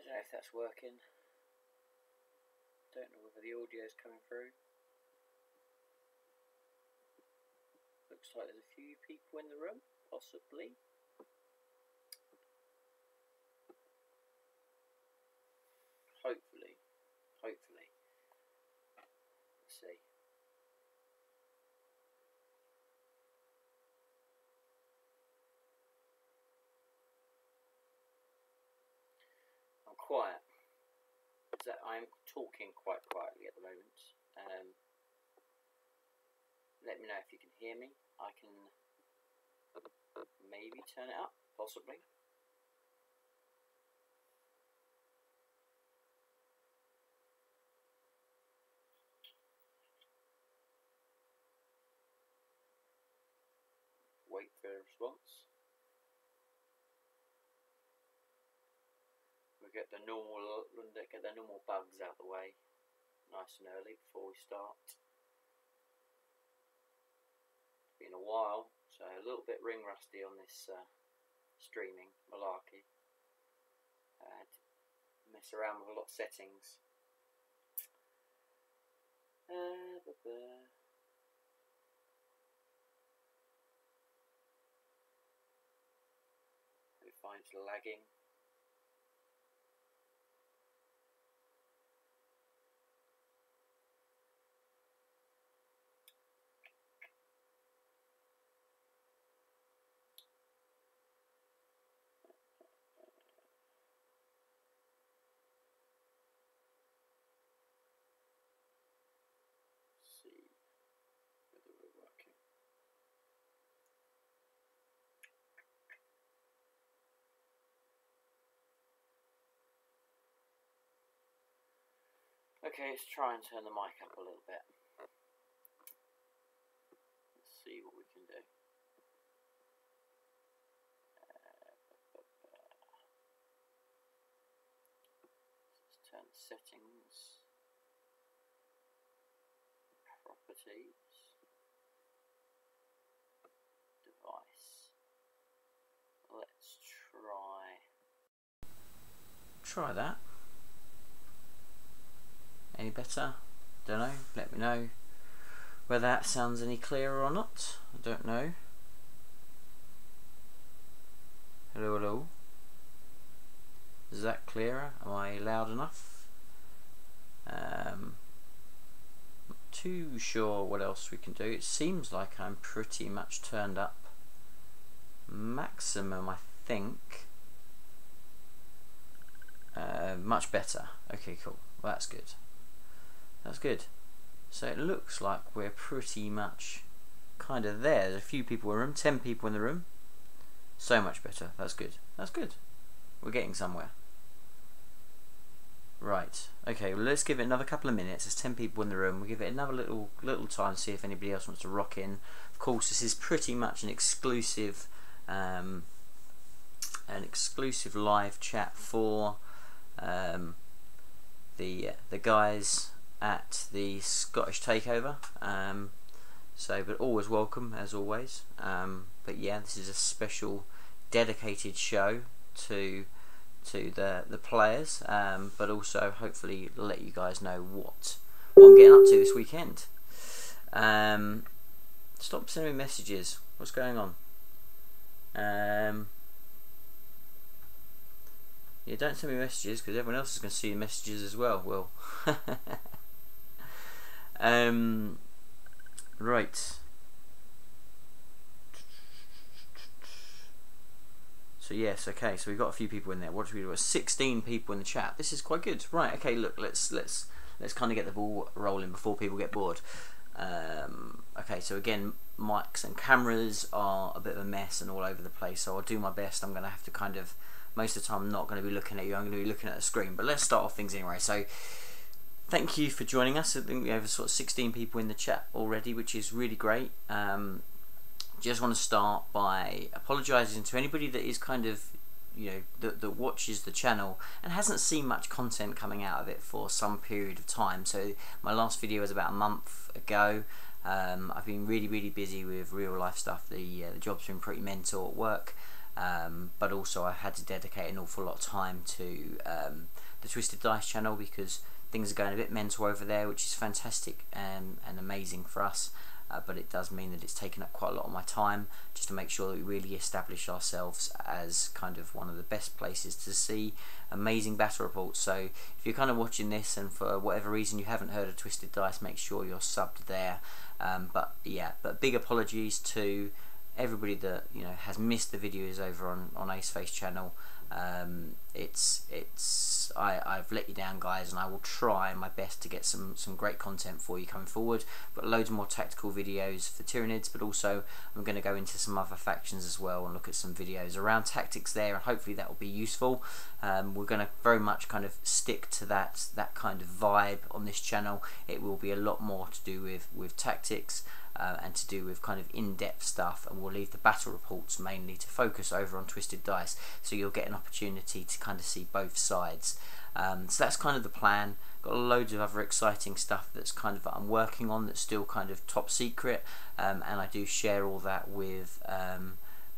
don't know if that's working. Don't know whether the audio is coming through. Looks like there's a few people in the room, possibly. Hopefully. Let's see. I'm quiet. So I'm talking quite quietly at the moment. Let me know if you can hear me. I can maybe turn it up, possibly. Wait for a response. We get the normal bugs out of the way, nice and early before we start. It's been a while, so a little bit ring rusty on this streaming malarkey. I had to mess around with a lot of settings. It finds lagging. See whether we're working. Okay, let's try and turn the mic up a little bit. Let's see what we can do. Let's turn settings. Properties, device. Let's try that. Any better? Don't know. Let me know whether that sounds any clearer or not. I don't know. Hello, hello. Is that clearer? Am I loud enough? Too sure what else we can do. It seems like I'm pretty much turned up maximum, I think. Much better. Okay, cool. Well, that's good. That's good. So it looks like we're pretty much kind of there. There's a few people in the room, 10 people in the room. So much better. That's good. That's good. We're getting somewhere. Right, okay, well, let's give it another couple of minutes. There's 10 people in the room. We'll give it another little time to see if anybody else wants to rock in. Of course, this is pretty much an exclusive live chat for the guys at the Scottish Takeover. But always welcome as always. But yeah, this is a special dedicated show to the players, but also hopefully let you guys know what I'm getting up to this weekend. Stop sending me messages. What's going on? Yeah, don't send me messages because everyone else is going to see the messages as well. Well, right. So yes, okay. So we've got a few people in there. What do we do? 16 people in the chat. This is quite good. Right. Okay. Look. Let's kind of get the ball rolling before people get bored. Okay. So again, mics and cameras are a bit of a mess and all over the place. So I'll do my best. I'm going to have to kind of, most of the time, I'm not going to be looking at you. I'm going to be looking at the screen. But let's start off things anyway. So thank you for joining us. I think we have sort of 16 people in the chat already, which is really great. Just want to start by apologising to anybody that is kind of, you know, that watches the channel and hasn't seen much content coming out of it for some period of time. So my last video was about a month ago. I've been really busy with real life stuff. The job's been pretty mental at work, but also I had to dedicate an awful lot of time to the Twisted Dice channel, because things are going a bit mental over there, which is fantastic and amazing for us. But it does mean that it's taken up quite a lot of my time, just to make sure that we really establish ourselves as kind of one of the best places to see amazing battle reports. So if you're kind of watching this and for whatever reason you haven't heard of Twisted Dice, make sure you're subbed there. But big apologies to everybody that has missed the videos over on Aceface channel. I've let you down, guys, and I will try my best to get some great content for you coming forward. I've got loads more tactical videos for Tyranids, but also I'm going to go into some other factions as well and look at some videos around tactics there, and hopefully that will be useful. We're going to very much kind of stick to that kind of vibe on this channel. It will be a lot more to do with tactics and to do with kind of in-depth stuff, and we'll leave the battle reports mainly to focus over on Twisted Dice, so you'll get an opportunity to kind of see both sides. So that's kind of the plan. Got loads of other exciting stuff that's kind of I'm working on that's still kind of top secret, and I do share all that with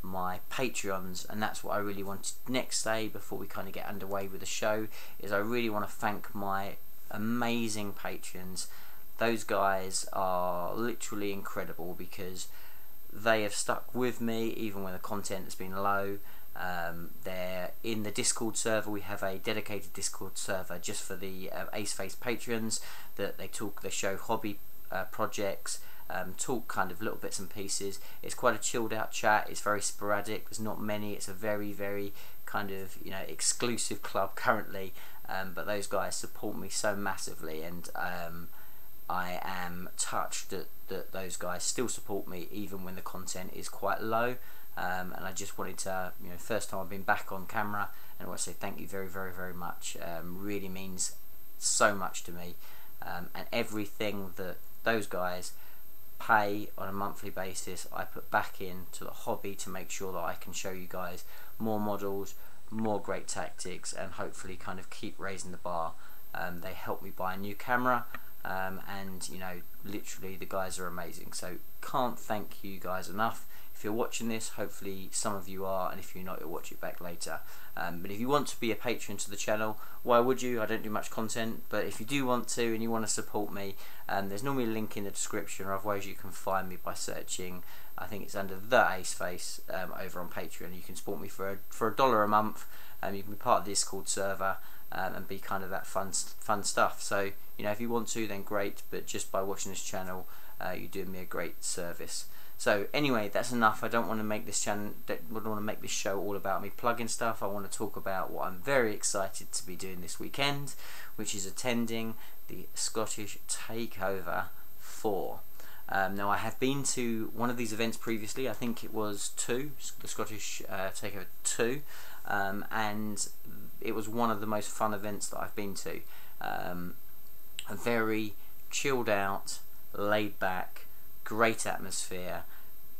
my Patreons, and that's what I really wanted next day before we kind of get underway with the show. Is I really want to thank my amazing patrons. Those guys are literally incredible, because they have stuck with me even when the content has been low. They're in the Discord server. We have a dedicated Discord server just for the Aceface patrons, that they show hobby projects, talk kind of little bits and pieces. It's quite a chilled out chat. It's very sporadic. There's not many. It's a very, very kind of exclusive club currently, but those guys support me so massively, and I am touched that those guys still support me even when the content is quite low. And I just wanted to, first time I've been back on camera, and I want to say thank you very, very, very much. Really means so much to me, and everything that those guys pay on a monthly basis, I put back into the hobby to make sure that I can show you guys more models, more great tactics, and hopefully kind of keep raising the bar. They helped me buy a new camera. And literally the guys are amazing, so can't thank you guys enough. If you're watching this, hopefully some of you are, and if you're not, you'll watch it back later. But if you want to be a patron to the channel, why would you? I don't do much content, but if you do want to and you want to support me, there's normally a link in the description, or otherwise you can find me by searching, I think it's under the Aceface over on Patreon. You can support me for $1 a month. You can be part of the Discord server, and be kind of that fun stuff. So if you want to, then great, but just by watching this channel, you're doing me a great service. So anyway, that's enough. I don't want to make this show all about me plugging stuff. I want to talk about what I'm very excited to be doing this weekend, which is attending the Scottish Takeover 4. Now, I have been to one of these events previously. I think it was the Scottish Takeover 2, and it was one of the most fun events that I've been to. A very chilled out, laid back, great atmosphere,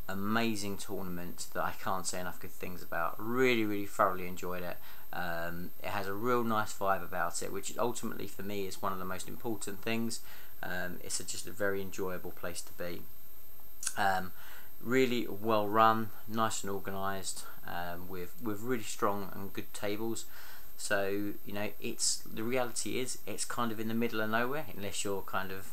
amazing tournament that I can't say enough good things about. Really, really thoroughly enjoyed it. It has a real nice vibe about it, which ultimately for me is one of the most important things. It's just a very enjoyable place to be. Really well run, nice and organised, with really strong and good tables. So the reality is it's kind of in the middle of nowhere, unless you're kind of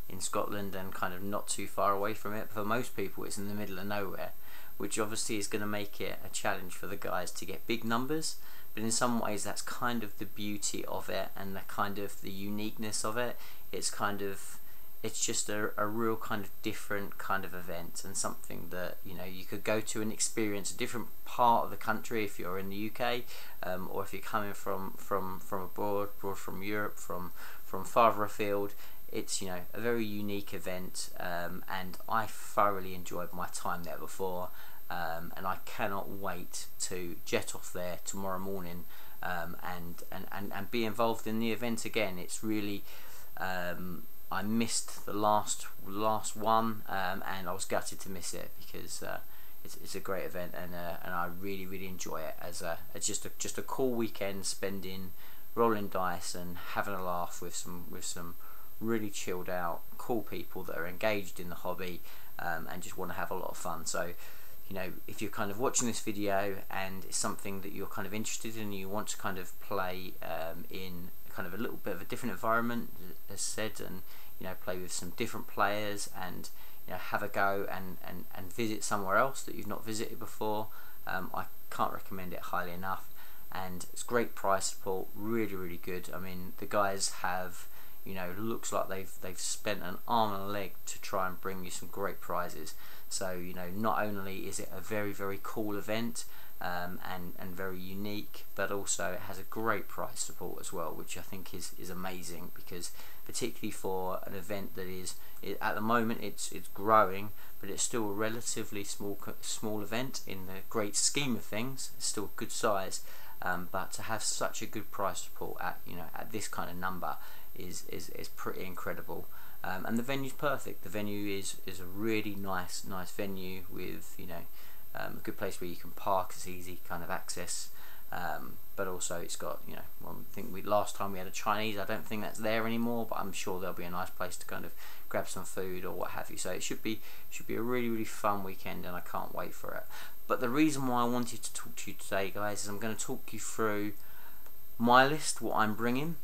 in Scotland and kind of not too far away from it. For most people, it's in the middle of nowhere, which obviously is going to make it a challenge for the guys to get big numbers. But in some ways, that's kind of the beauty of it, and the kind of the uniqueness of it. It's just a real kind of different kind of event, and something that you could go to and experience a different part of the country if you're in the UK, or if you're coming from abroad from Europe, from farther afield. It's a very unique event, and I thoroughly enjoyed my time there before, and I cannot wait to jet off there tomorrow morning, and be involved in the event again. It's really I missed the last one, and I was gutted to miss it, because it's a great event, and I really, really enjoy it as just a cool weekend spending rolling dice and having a laugh with some really chilled out, cool people that are engaged in the hobby, and just want to have a lot of fun. So you know, if you're kind of watching this video and it's something that you're kind of interested in, and you want to kind of play in kind of a little bit of a different environment, as said, and you know, play with some different players, and you know, have a go and visit somewhere else that you've not visited before, I can't recommend it highly enough. And it's great price support, really good. I mean, the guys have, you know, looks like they've spent an arm and a leg to try and bring you some great prizes. So you know, not only is it a very cool event, and very unique, but also it has a great price support as well, which I think is amazing, because particularly for an event that is at the moment it's growing, but it's still a relatively small event in the great scheme of things. It's still good size, but to have such a good price support at, you know, at this kind of number is pretty incredible. And the venue's perfect. The venue is a really nice venue with, you know, a good place where you can park. It's easy kind of access, but also it's got, you know, well, I think last time we had a Chinese, I don't think that's there anymore, but I'm sure there'll be a nice place to kind of grab some food or what have you. So it should be a really fun weekend, and I can't wait for it. But the reason why I wanted to talk to you today, guys, is I'm going to talk you through my list, what I'm bringing,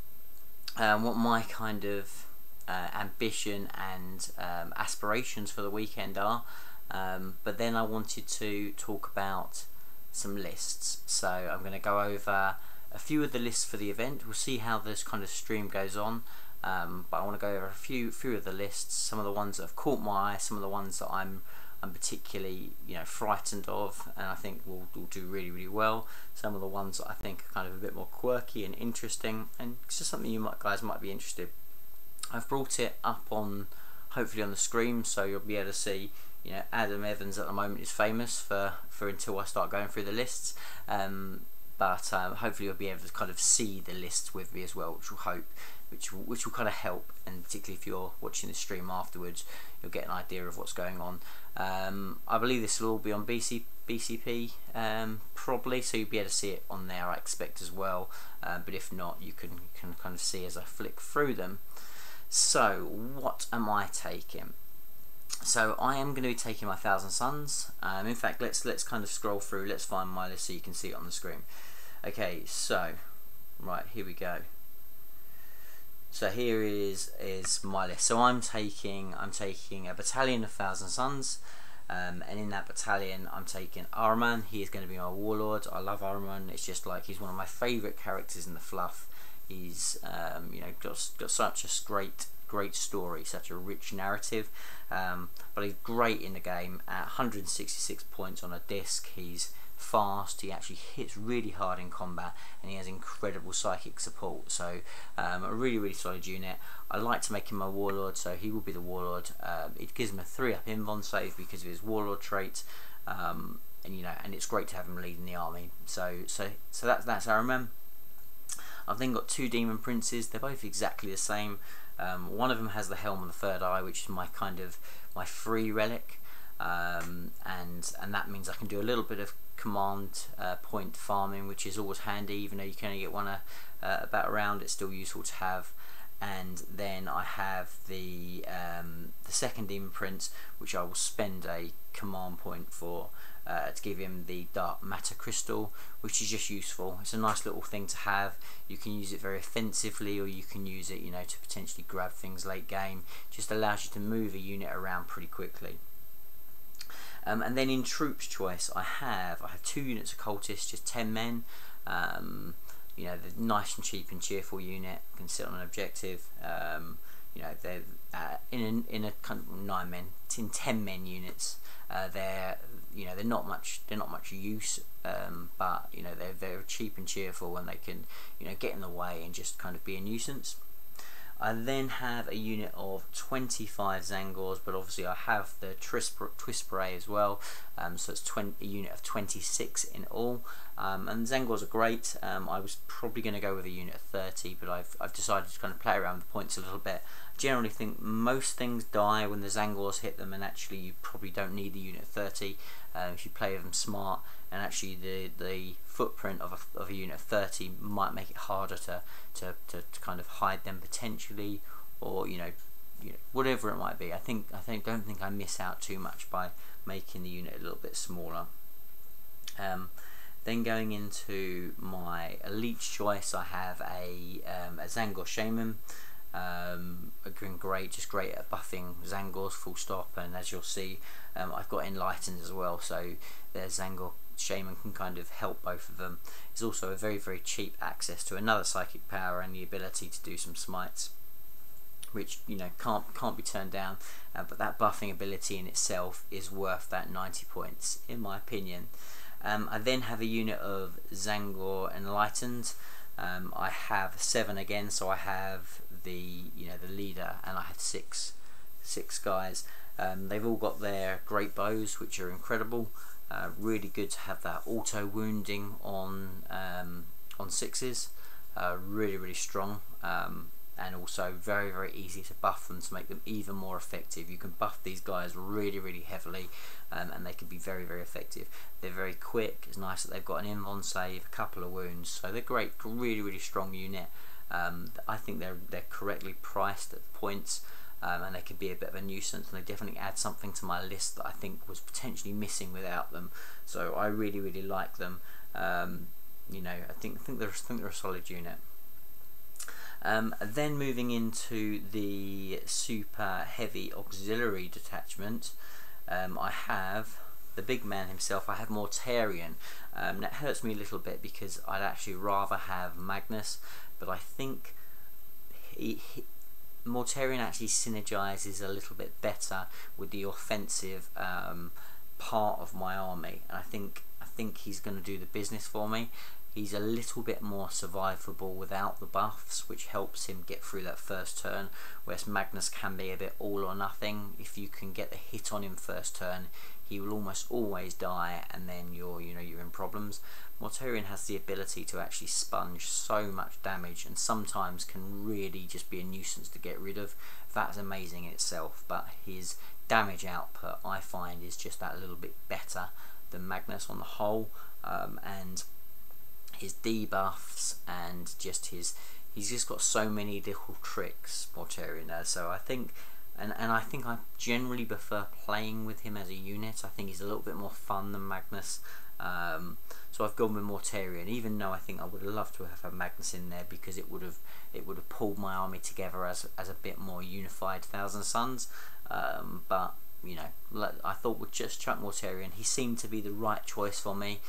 what my kind of ambition and aspirations for the weekend are. But then I wanted to talk about some lists, so I'm going to go over a few of the lists for the event. We'll see how this kind of stream goes on, but I want to go over a few of the lists, some of the ones that have caught my eye, some of the ones that I'm particularly, you know, frightened of, and I think will do really well. Some of the ones that I think are kind of a bit more quirky and interesting, and it's just something you guys might be interested. I've brought it up on, hopefully on the screen, so you'll be able to see. You know, Adam Evans at the moment is famous for until I start going through the lists, but hopefully you'll be able to kind of see the lists with me as well, which will kind of help, and particularly if you're watching the stream afterwards, you'll get an idea of what's going on. I believe this will all be on BCP probably, so you'll be able to see it on there, I expect, as well, but if not, you can kind of see as I flick through them. So what am I taking? So I am going to be taking my Thousand Suns. In fact, let's kind of scroll through. Let's find my list so you can see it on the screen. Okay, so right, here we go. So here is my list. So I'm taking a battalion of Thousand Suns, and in that battalion I'm taking Ahriman. He is going to be my warlord. I love Ahriman. It's just like he's one of my favourite characters in the fluff. He's you know, got such a great story, such a rich narrative, but he's great in the game. At 166 points on a disc, he's fast, he actually hits really hard in combat, and he has incredible psychic support. So a really solid unit. I like to make him my warlord, so he will be the warlord. It gives him a 3-up invuln save because of his warlord trait, and you know, and it's great to have him leading the army. So that's Ahriman. I've then got 2 demon princes. They're both exactly the same. One of them has the helm and the third eye, which is my free relic, and that means I can do a little bit of command point farming, which is always handy. Even though you can only get one about a round, it's still useful to have. And then I have the second demon prince, which I will spend a command point for, to give him the dark matter crystal, which is just useful. It's a nice little thing to have. You can use it very offensively, or you can use it, you know, to potentially grab things late game. Just allows you to move a unit around pretty quickly. And then in troops choice, I have 2 units of cultists, just 10 men. You know, the nice and cheap and cheerful unit, can sit on an objective. You know, they're in a kind of 9 men, 10 men units. They're not much use, but you know, they're cheap and cheerful, and they can, you know, get in the way and just kind of be a nuisance. I then have a unit of 25 Zangors, but obviously I have the Twist Spray as well, so it's a unit of 26 in all. And Zangors are great. I was probably going to go with a unit of 30, but I've decided to kind of play around with the points a little bit. I generally think most things die when the Zangors hit them, and actually you probably don't need the unit of 30 if you play with them smart. And actually the footprint of a unit of 30 might make it harder to kind of hide them potentially, or you know whatever it might be. I don't think I miss out too much by making the unit a little bit smaller. Then going into my elite choice, I have a Zangor Shaman. Great, just great at buffing Zangors, full stop. And as you'll see, I've got Enlightened as well, so their Zangor Shaman can kind of help both of them. It's also a very, very cheap access to another psychic power and the ability to do some smites, which, you know, can't be turned down. But that buffing ability in itself is worth that 90 points, in my opinion. I then have a unit of Zangor Enlightened. I have 7 again, so I have the leader, and I have six guys. They've all got their great bows, which are incredible. Really good to have that auto wounding on 6s. Really strong. And also very, very easy to buff them to make them even more effective. You can buff these guys really heavily, and they can be very, very effective. They're very quick. It's nice that they've got an invuln save, a couple of wounds, so they're great. Really strong unit. I think they're correctly priced at the points, and they could be a bit of a nuisance, and they definitely add something to my list that I think was potentially missing without them. So I really like them. You know, I think they're a solid unit. Then moving into the super heavy auxiliary detachment, I have the big man himself. I have Mortarion. That hurts me a little bit because I'd actually rather have Magnus, but I think Mortarion actually synergizes a little bit better with the offensive part of my army, and I think he's going to do the business for me. He's a little bit more survivable without the buffs, which helps him get through that first turn, whereas Magnus can be a bit all or nothing. If you can get the hit on him first turn, he will almost always die, and then you're in problems. Mortarion has the ability to actually sponge so much damage, and sometimes can really just be a nuisance to get rid of. That's amazing in itself, but his damage output, I find, is just that little bit better than Magnus on the whole, and his debuffs and just he's just got so many little tricks, Mortarion does. So I think, and I think I generally prefer playing with him as a unit. I think he's a little bit more fun than Magnus. So I've gone with Mortarion, even though I think I would have loved to have had Magnus in there, because it would have pulled my army together as a bit more unified Thousand Suns. But you know, I thought we'd just chuck Mortarion. He seemed to be the right choice for me.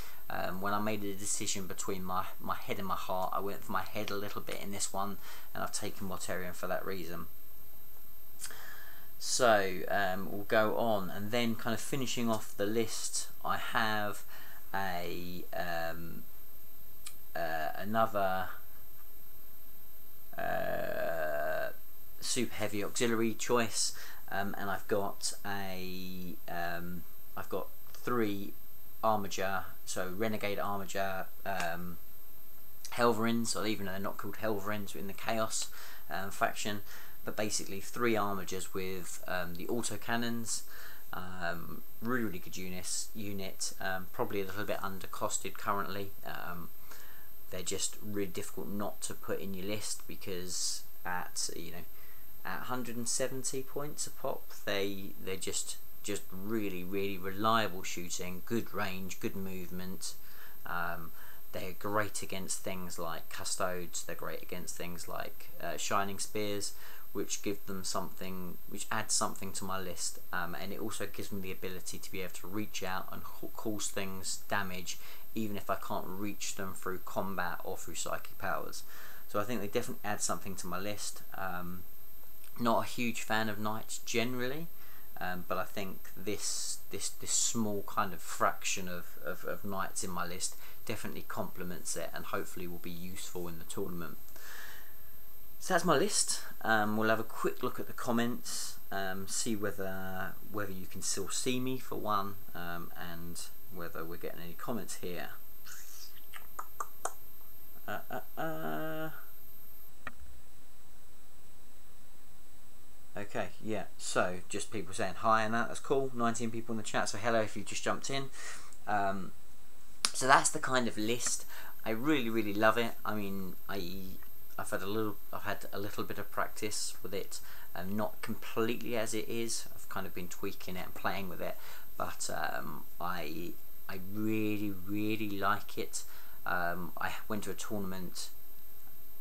When I made a decision between my head and my heart, I went for my head a little bit in this one, and I've taken Mortarion for that reason. So we'll go on, and then kind of finishing off the list, I have another super heavy auxiliary choice, and I've got I've got 3 Armiger, so Renegade Armiger Helverins, or even though they're not called Helverins in the Chaos faction, but basically 3 Armigers with the autocannons. Really good unit, probably a little bit undercosted currently. They're just really difficult not to put in your list, because at 170 points a pop, they're just really reliable shooting, good range, good movement. They're great against things like Custodes. They're great against things like Shining Spears, which give them something, which adds something to my list, and it also gives me the ability to be able to reach out and cause things damage, even if I can't reach them through combat or through psychic powers. So I think they definitely add something to my list. Not a huge fan of knights generally, but I think this small kind of fraction of knights in my list definitely complements it, and hopefully will be useful in the tournament. So that's my list. We'll have a quick look at the comments, see whether you can still see me for one, and whether we're getting any comments here. Okay, yeah, so just people saying hi and that's cool. 19 people in the chat, so hello if you just jumped in. So that's the kind of list. I really love it. I mean, I've had a little bit of practice with it, not completely as it is. I've kind of been tweaking it and playing with it, but I really like it. I went to a tournament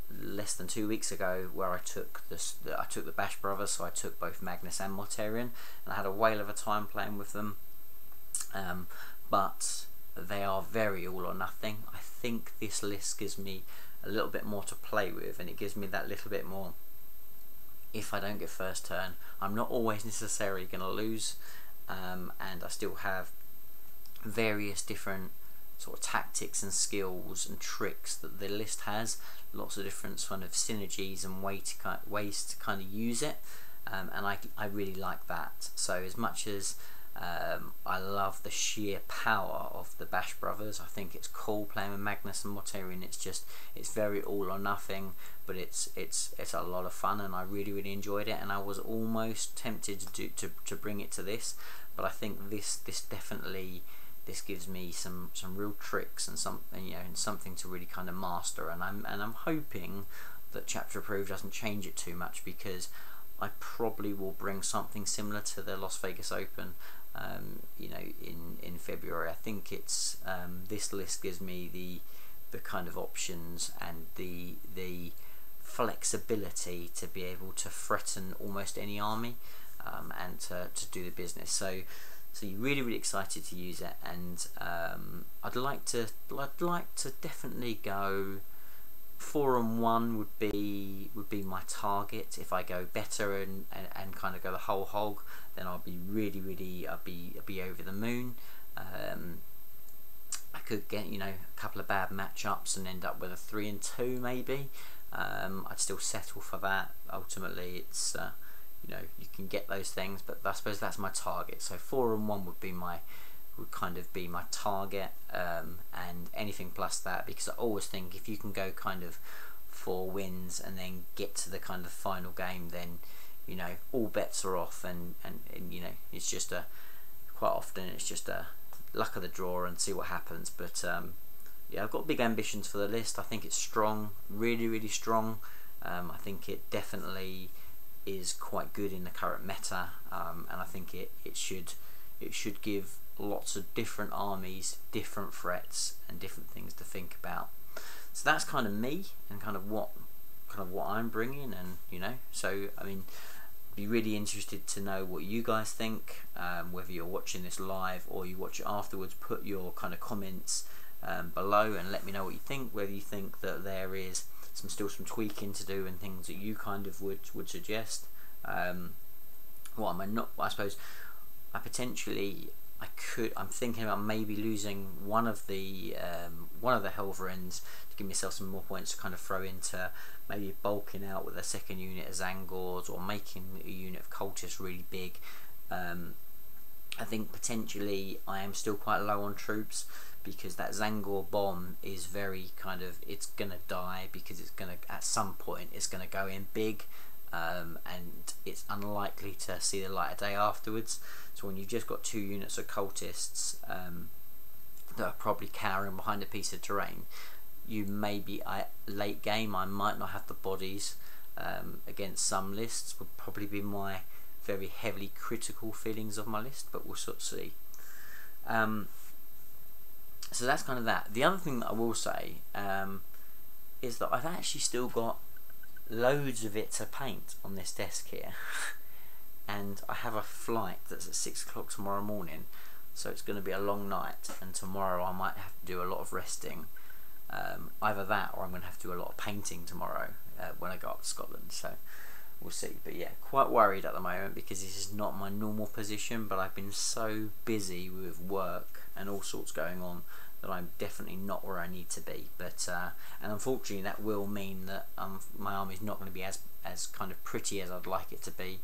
less than 2 weeks ago where I took the Bash Brothers, so I took both Magnus and Mortarion, and I had a whale of a time playing with them. But they are very all or nothing. I think this list gives me a little bit more to play with, and it gives me that little bit more. If I don't get first turn, I'm not always necessarily going to lose, and I still have various different sort of tactics and skills and tricks that the list has. Lots of different kind of synergies and ways to kind of use it, and I really like that. So as much as I love the sheer power of the Bash Brothers, I think it's cool playing with Magnus and Mortarion. It's very all or nothing, but it's a lot of fun, and I really enjoyed it. And I was almost tempted to bring it to this, but I think this definitely. This gives me some real tricks and something to really kind of master, and I'm hoping that Chapter Approved doesn't change it too much, because I probably will bring something similar to the Las Vegas Open, in February. I think it's this list gives me the kind of options and the flexibility to be able to threaten almost any army, and to do the business. So you're really excited to use it, and I'd like to definitely go 4-1 would be my target. If I go better and kind of go the whole hog, then I'll be I'll be over the moon. I could get a couple of bad matchups and end up with a 3-2 maybe. I'd still settle for that. Ultimately, it's you can get those things, but I suppose that's my target. So 4-1 would kind of be my target, and anything plus that, because I always think if you can go kind of 4 wins and then get to the kind of final game, then all bets are off, and it's just quite often it's just a luck of the draw and see what happens. But yeah, I've got big ambitions for the list. I think it's strong, really strong. I think it definitely is quite good in the current meta, and I think it should give lots of different armies different threats and different things to think about. So that's kind of me and kind of what I'm bringing, and so I mean, be really interested to know what you guys think, whether you're watching this live or you watch it afterwards. Put your kind of comments below and let me know what you think, whether you think that there is still some tweaking to do and things that you kind of would suggest. What am I not? I suppose I'm thinking about maybe losing one of the Helverins to give myself some more points to kind of throw into maybe bulking out with a second unit of Zangors, or making a unit of cultists really big. I think potentially I am still quite low on troops, because that Zangor bomb is very kind of, it's gonna die, because it's gonna at some point it's gonna go in big, and it's unlikely to see the light of day afterwards. So when you've just got 2 units of cultists that are probably cowering behind a piece of terrain, you maybe late game I might not have the bodies against some lists. Would probably be my very heavily critical feelings of my list, but we'll sort of see. So that's kind of that. The other thing that I will say is that I've actually still got loads of it to paint on this desk here, and I have a flight that's at 6 o'clock tomorrow morning, so it's going to be a long night, and tomorrow I might have to do a lot of resting. Either that, or I'm going to have to do a lot of painting tomorrow when I go up to Scotland, so we'll see. But yeah, quite worried at the moment, because this is not my normal position, but I've been so busy with work and all sorts going on that I'm definitely not where I need to be. But and unfortunately that will mean that my army's not going to be as kind of pretty as I'd like it to be.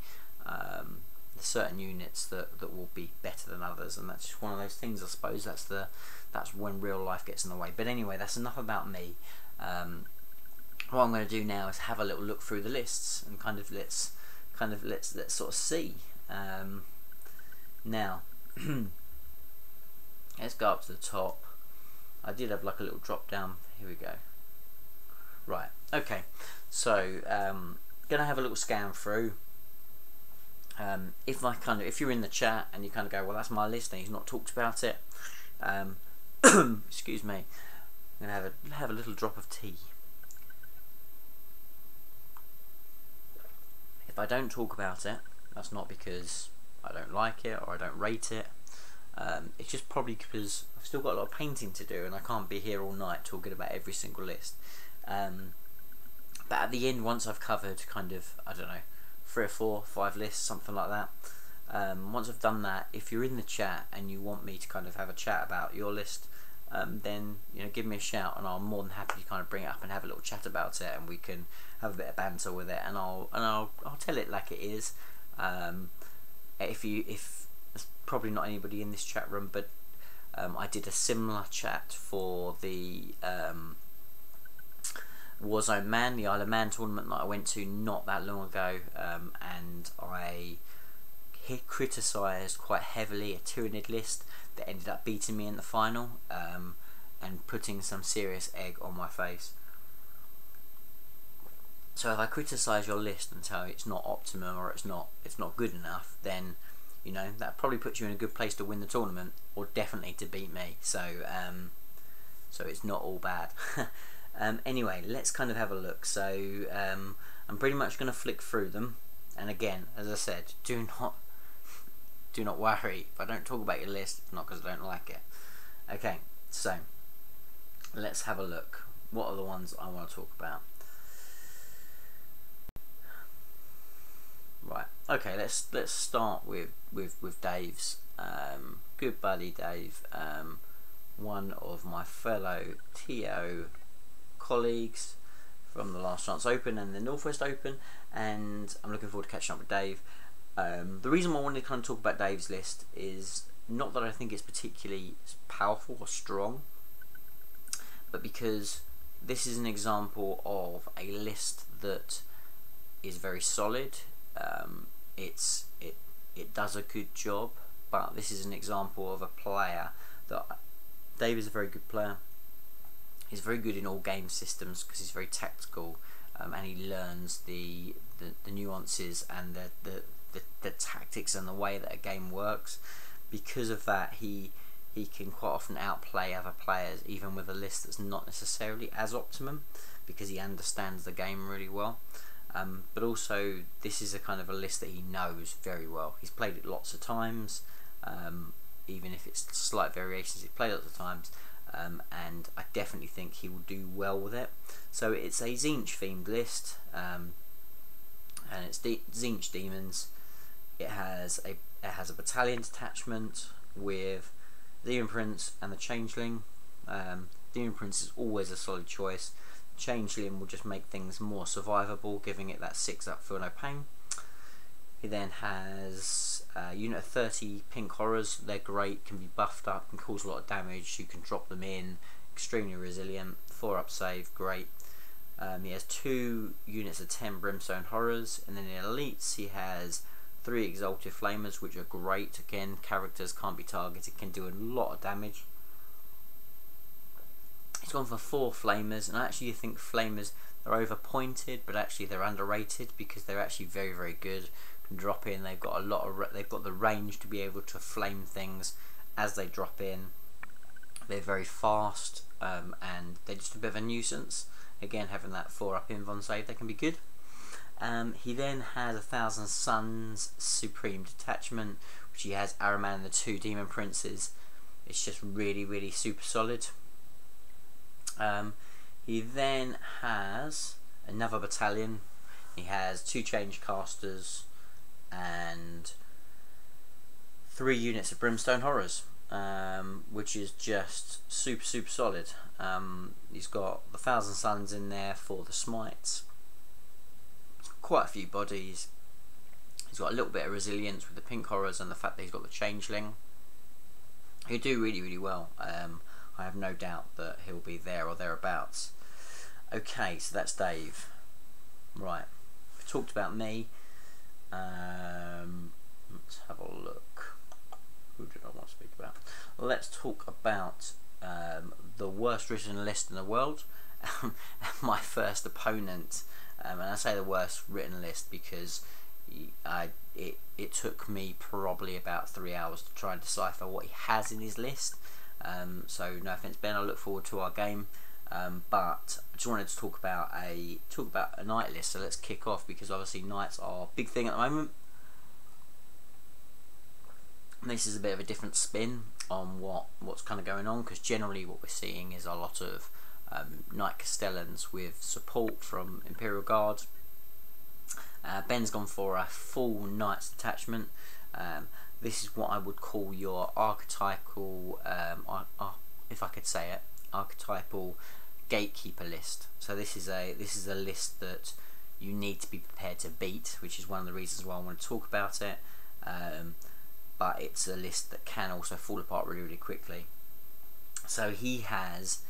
There's certain units that will be better than others, and that's just one of those things, I suppose. That's when real life gets in the way. But anyway, that's enough about me. What I'm going to do now is have a little look through the lists and let's sort of see. Now let's go up to the top. I did have like a little drop down. Here we go. Right, okay, so gonna have a little scan through. if you're in the chat and you kind of go, well, that's my list, and he's not talked about it, excuse me, I'm gonna have a little drop of tea. If I don't talk about it, that's not because I don't like it or I don't rate it. It's just probably because I've still got a lot of painting to do and I can't be here all night talking about every single list. But at the end, once I've covered kind of, I don't know, 3 or 4, 5 lists, something like that, once I've done that, if you're in the chat and you want me to kind of have a chat about your list, then give me a shout and I'm more than happy to kind of bring it up and have a little chat about it, and we can have a bit of banter with it, and I'll tell it like it is. If there's probably not anybody in this chat room, but I did a similar chat for the Warzone Man, the Isle of Man tournament that I went to not that long ago, and I criticised quite heavily a Tyranid list that ended up beating me in the final, and putting some serious egg on my face. So if I criticise your list and tell you it's not optimum or it's not good enough, then that probably puts you in a good place to win the tournament, or definitely to beat me. So so it's not all bad. Anyway, let's kind of have a look. So I'm pretty much going to flick through them, and again, as I said, do not worry if I don't talk about your list. It's not because I don't like it. Okay, so let's have a look. What are the ones I want to talk about? Right. Okay. Let's start with Dave's. Good buddy Dave. One of my fellow TO colleagues from the Last Chance Open and the Northwest Open, and I'm looking forward to catching up with Dave. The reason why I wanted to kind of talk about Dave's list is not that I think it's particularly powerful or strong, but because this is an example of a list that is very solid. It does a good job, but this is an example of a player that Dave is a very good player. He's very good in all game systems because he's very tactical, and he learns the nuances and the tactics and the way that a game works. Because of that, he can quite often outplay other players, even with a list that's not necessarily as optimum, because he understands the game really well. But also, this is a kind of a list that he knows very well. He's played it lots of times, even if it's slight variations. He's played it lots of times, and I definitely think he will do well with it. So it's a Tzeentch themed list, and it's Tzeentch Demons. It has a battalion detachment with Demon Prince and the Changeling. Demon Prince is always a solid choice. Changeling will just make things more survivable, giving it that 6-up Feel No Pain. He then has a unit of 30 Pink Horrors. They're great, can be buffed up, can cause a lot of damage. You can drop them in, extremely resilient, 4-up save, great. He has 2 units of 10 Brimstone Horrors, and then in Elites he has 3 Exalted Flamers, which are great. Again, characters can't be targeted, can do a lot of damage. He's gone for 4 Flamers, and I actually think Flamers are overpointed, but actually they're underrated because they're actually very, very good. Can drop in. They've got they've got the range to be able to flame things as they drop in. They're very fast, and they're just a bit of a nuisance. Again, having that 4-up invuln save, they can be good. He then has 1,000 Suns Supreme Detachment, which he has Araman and the 2 Demon Princes. It's just really, really super solid. He then has another battalion. He has 2 Change Casters and 3 units of Brimstone Horrors, which is just super, super solid. He's got the 1,000 Suns in there for the smites. Quite a few bodies. He's got a little bit of resilience with the Pink Horrors and the fact that he's got the Changeling. He'll do really, really well. I have no doubt that he'll be there or thereabouts. Okay, so that's Dave. Right, we've talked about me. Let's have a look. Who did I want to speak about? Let's talk about the worst written list in the world. My first opponent, and I say the worst written list because it took me probably about 3 hours to try and decipher what he has in his list. So no offense, Ben, I look forward to our game. But I just wanted to talk about a knight list. So let's kick off, because obviously knights are a big thing at the moment. And this is a bit of a different spin on what's kind of going on, because generally what we're seeing is a lot of Knight Castellans with support from Imperial Guard. Ben's gone for a full Knights detachment. This is what I would call your archetypal, if I could say it, archetypal gatekeeper list. So this is a list that you need to be prepared to beat, which is one of the reasons why I want to talk about it. But it's a list that can also fall apart really, really quickly. So he has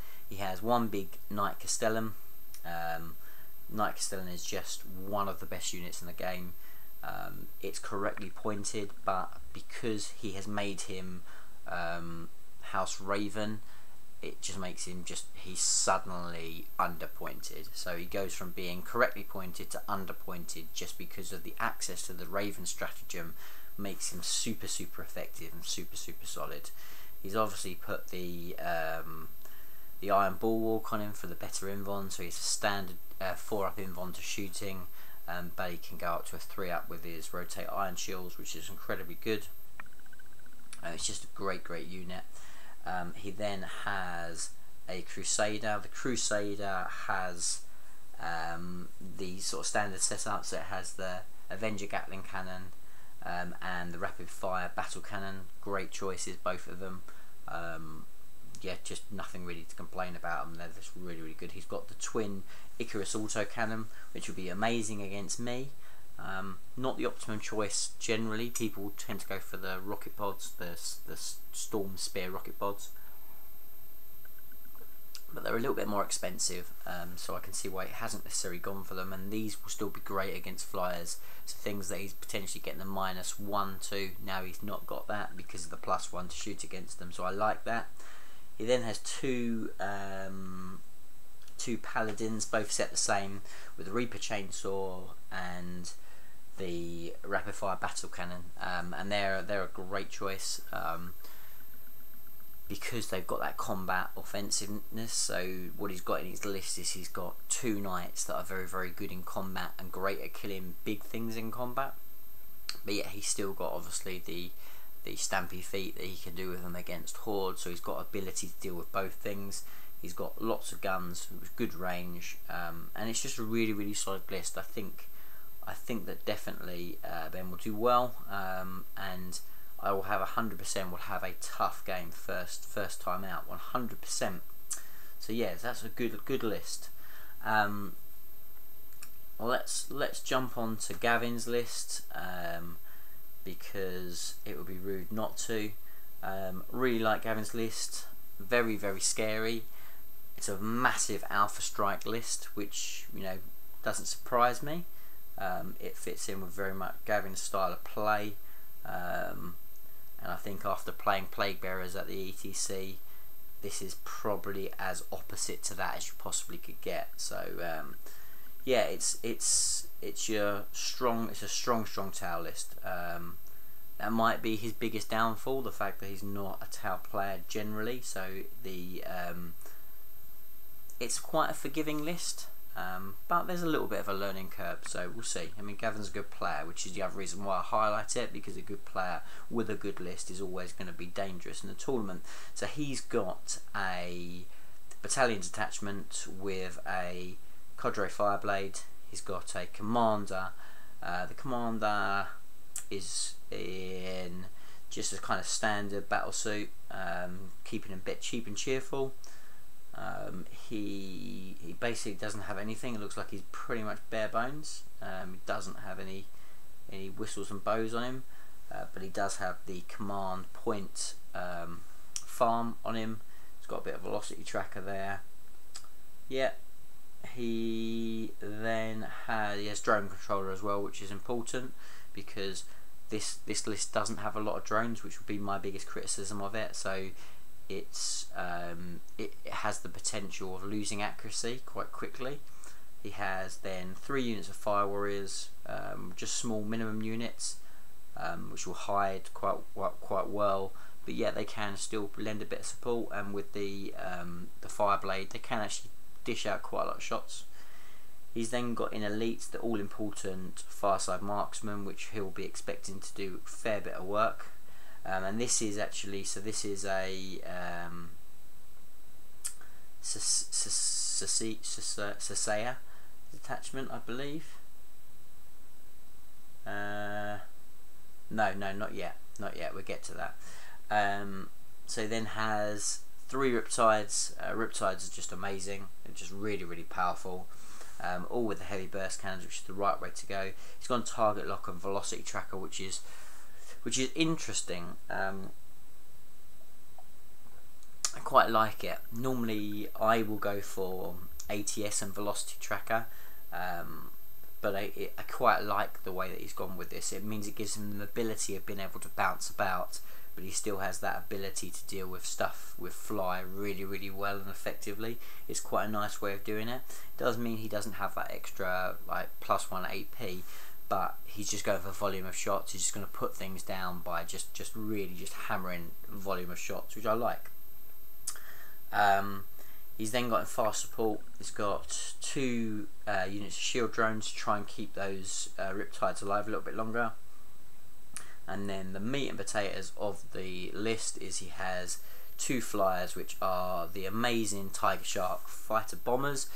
one big Knight Castellan. Knight Castellan is just one of the best units in the game. It's correctly pointed, but because he has made him House Raven, it just makes him he's suddenly underpointed. So he goes from being correctly pointed to underpointed just because of the access to the Raven stratagem. Makes him super, super effective and super, super solid. He's obviously put the Iron Bulwark on him for the better invuln, so he's a standard 4-up invuln to shooting, but he can go up to a 3-up with his rotate iron shields, which is incredibly good. It's just a great, great unit. He then has a Crusader. The Crusader has the sort of standard setup, so it has the Avenger Gatling Cannon and the Rapid Fire Battle Cannon. Great choices, both of them. Yeah, just nothing really to complain about them. They're just really, really good. He's got the twin Icarus Auto Cannon, which will be amazing against me. Not the optimum choice generally. People tend to go for the rocket pods, the Storm Spear rocket pods, but they're a little bit more expensive, so I can see why it hasn't necessarily gone for them. And these will still be great against flyers. So things that he's potentially getting the -1 to, now he's not got that because of the +1 to shoot against them. So I like that. He then has two Paladins, both set the same, with the Reaper Chainsaw and the Rapid Fire Battle Cannon, and they're a great choice because they've got that combat offensiveness. So what he's got in his list is he's got 2 knights that are very, very good in combat and great at killing big things in combat, but yet he's still got obviously the stampy feet that he can do with them against hordes, so he's got ability to deal with both things. He's got lots of guns with good range, and it's just a really, really solid list. I think that definitely Ben will do well, and I will have 100% will have a tough game first time out, 100%. So yeah, that's a good list. Let's jump on to Gavin's list, because it would be rude not to. Really like Gavin's list. Very, very scary. It's a massive Alpha Strike list, which, you know, doesn't surprise me. It fits in with very much Gavin's style of play, and I think after playing Plague Bearers at the ETC, this is probably as opposite to that as you possibly could get. So yeah, it's a strong Tau list. That might be his biggest downfall, the fact that he's not a Tau player generally. So it's quite a forgiving list, but there's a little bit of a learning curve, so we'll see. I mean, Gavin's a good player, which is the other reason why I highlight it, because a good player with a good list is always going to be dangerous in the tournament. So he's got a battalion detachment with a Cadre Fireblade. He's got a commander. The commander is in just a kind of standard battle suit, keeping him a bit cheap and cheerful. He basically doesn't have anything. It looks like he's pretty much bare bones. He doesn't have any whistles and bows on him, but he does have the command point farm on him. He's got a bit of velocity tracker there. Yeah, he has drone controller as well, which is important because this list doesn't have a lot of drones, which would be my biggest criticism of it. So it has the potential of losing accuracy quite quickly. He has then 3 units of fire warriors, just small minimum units, which will hide quite well, but yet they can still lend a bit of support. And with the fire blade, they can actually dish out quite a lot of shots. He's then got in elites the all important fireside marksman, which he'll be expecting to do a fair bit of work. And this is actually, so this is a Sasaya detachment, I believe. No, not yet. We'll get to that. So then has 3 Riptides. Riptides are just amazing. They're just really powerful. All with the heavy burst cannons, which is the right way to go. He's gone target lock and velocity tracker, which is interesting. I quite like it. Normally I will go for ATS and velocity tracker, but I quite like the way that he's gone with this. It means it gives him the ability of being able to bounce about, but he still has that ability to deal with stuff with fly really well and effectively. It's quite a nice way of doing it. It does mean he doesn't have that extra like +1 AP, but he's just going for volume of shots. He's just going to put things down by just really hammering volume of shots, which I like. He's then got in fast support. He's got 2 units of shield drones to try and keep those Riptides alive a little bit longer. And then the meat and potatoes of the list is he has 2 flyers, which are the amazing Tiger Shark fighter bombers,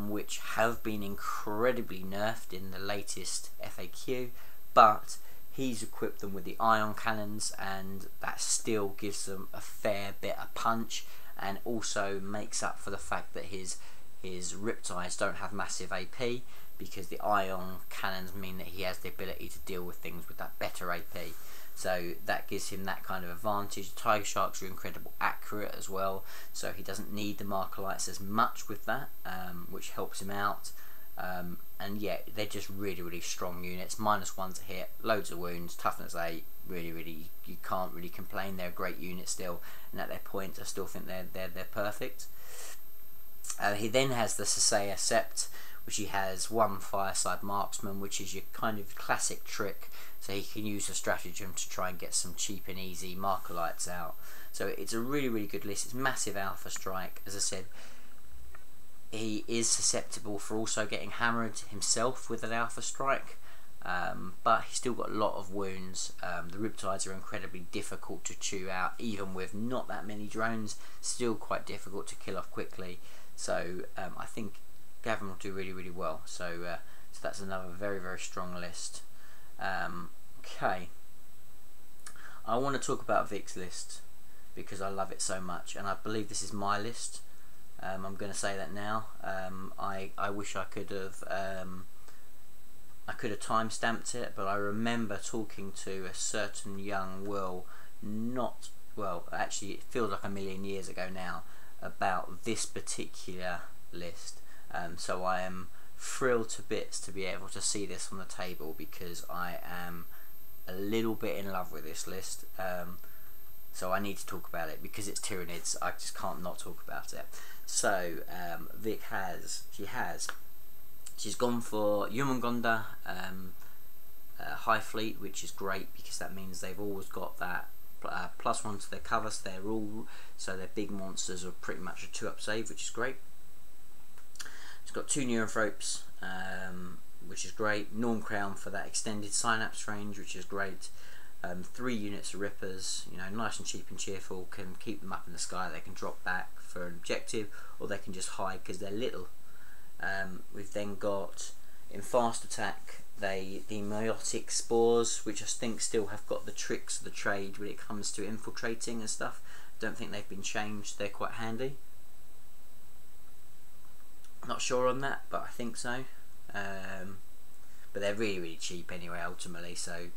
which have been incredibly nerfed in the latest FAQ, but he's equipped them with the ion cannons, and that still gives them a fair bit of punch, and also makes up for the fact that his Riptides don't have massive AP, because the ion cannons mean that he has the ability to deal with things with that better AP. So that gives him that kind of advantage. Tiger Sharks are incredibly accurate as well, so he doesn't need the marker lights as much with that, which helps him out. And yeah, they're just really strong units. -1 to hit, loads of wounds, toughness 8. Really, you can't really complain. They're a great unit still, and at their point, I still think they're perfect. He then has the Sasaya Sept, which he has 1 fireside marksman, which is your kind of classic trick. So he can use the stratagem to try and get some cheap and easy marker lights out. So it's a really good list. It's massive alpha strike. As I said, he is susceptible for also getting hammered himself with an alpha strike, but he's still got a lot of wounds. The Riptides are incredibly difficult to chew out, even with not that many drones. Still quite difficult to kill off quickly. So I think Gavin will do really well. So that's another very strong list. Okay, I want to talk about Vic's list because I love it so much, and I believe this is my list. I'm going to say that now. I wish I could have time-stamped it, but I remember talking to a certain young Will, actually it feels like a million years ago now, about this particular list. So I am thrilled to bits to be able to see this on the table, because I am a little bit in love with this list. So I need to talk about it because it's Tyranids. I just can't not talk about it. So Vic she's gone for Yumangonda High Fleet, which is great because that means they've always got that +1 to their cover, so their big monsters are pretty much a 2-up save, which is great. It's got 2 Neurothropes, which is great. Norm Crown for that extended synapse range, which is great. 3 units of Rippers, nice and cheap and cheerful, can keep them up in the sky. They can drop back for an objective, or they can just hide because they're little. We've then got, in fast attack, the Meiotic Spores, which I think still have got the tricks of the trade when it comes to infiltrating and stuff. Don't think they've been changed. They're quite handy. Not sure on that, but I think so. But they're really cheap anyway, ultimately. So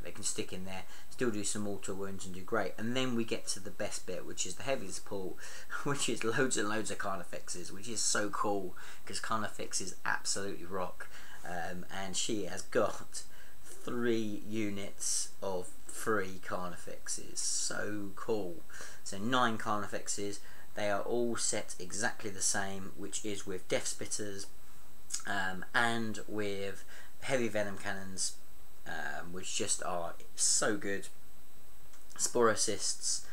they can stick in there, still do some mortal wounds and do great. And then we get to the best bit, which is the heavy support, which is loads and loads of Carnifexes, which is so cool because Carnifexes absolutely rock. And she has got 3 units of 3 Carnifexes. So cool. So 9 Carnifexes. They are all set exactly the same, which is with Death Spitters, and with heavy venom cannons, which just are so good. Spore assists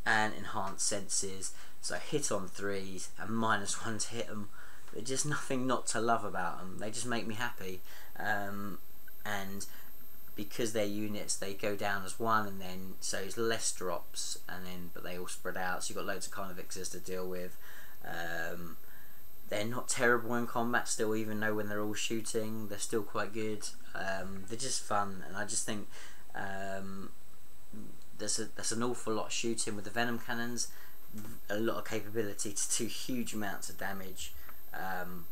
and enhanced senses, so hit on 3s and -1 to hit them. There's just nothing not to love about them. They just make me happy, and because they're units, they go down as 1, and then so it's less drops, and then but they all spread out, so you've got loads of convicts to deal with. They're not terrible in combat still, even though when they're all shooting, they're still quite good. They're just fun, and I just think there's an awful lot of shooting with the venom cannons, a lot of capability to do huge amounts of damage, and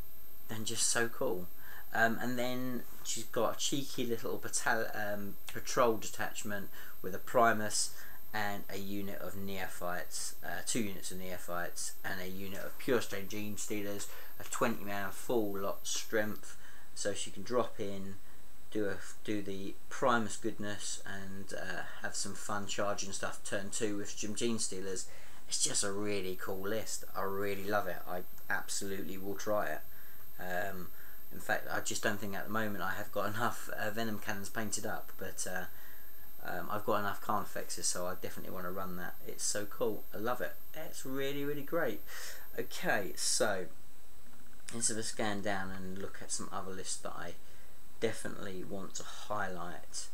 just so cool. And then she's got a cheeky little patrol detachment with a Primus and a unit of neophytes, 2 units of neophytes, and a unit of pure strain gene stealers, a 20-man full lot strength, so she can drop in, do the Primus goodness, and have some fun charging stuff turn 2 with some gene stealers. It's just a really cool list. I really love it. I absolutely will try it. In fact, I just don't think at the moment I have got enough venom cannons painted up, but I've got enough Carnifexes, so I definitely want to run that. It's so cool. I love it. It's really, really great. Okay, so let's have a scan down and look at some other lists that I definitely want to highlight.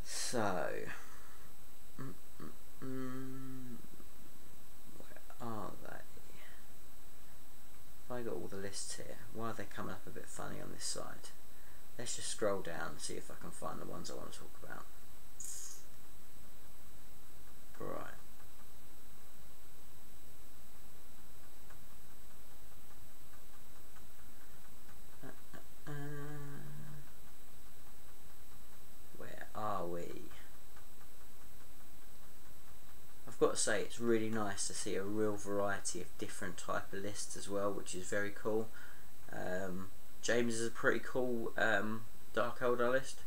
So, where are they? If I got all the lists here, why are they coming up a bit funny on this side? Let's just scroll down and see if I can find the ones I want to talk about. Right. Where are we? I've got to say, it's really nice to see a real variety of different type of lists as well, which is very cool. James is a pretty cool Dark Eldar list.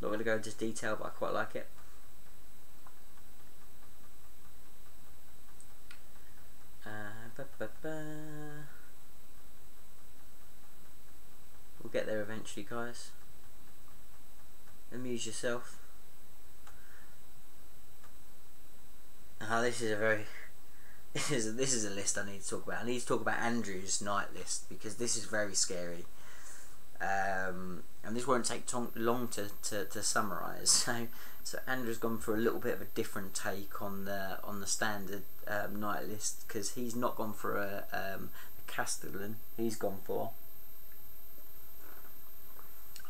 Not going to go into detail, but I quite like it. We'll get there eventually, guys. Amuse yourself. This is a very this is a list I need to talk about. I need to talk about Andrew's night list, because this is very scary. And this won't take long to summarise. So Andrew's gone for a little bit of a different take on the standard night list, because he's not gone for a Castellan. He's gone for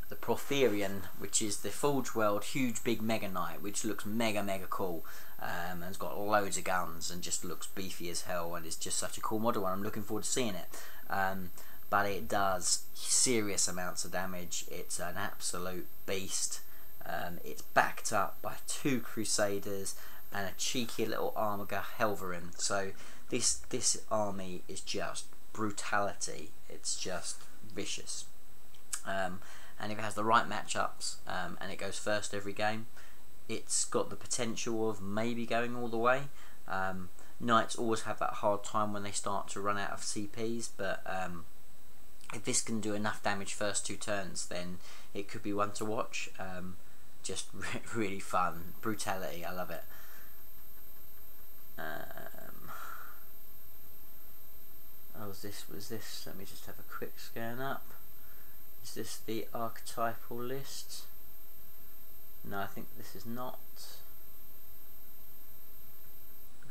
the Protherian, which is the Forge World huge big mega knight, which looks mega cool, and it's got loads of guns and just looks beefy as hell, and it's just such a cool model, and I'm looking forward to seeing it. But it does serious amounts of damage. It's an absolute beast. It's backed up by 2 Crusaders and a cheeky little Armiger Helverin. So this army is just brutality. It's just vicious. And if it has the right matchups, and it goes first every game, it's got the potential of maybe going all the way. Knights always have that hard time when they start to run out of CPs, but if this can do enough damage first 2 turns, then it could be one to watch. Just really fun. Brutality, I love it. Was this? Let me just have a quick scan up. Is this the archetypal list? No, I think this is not.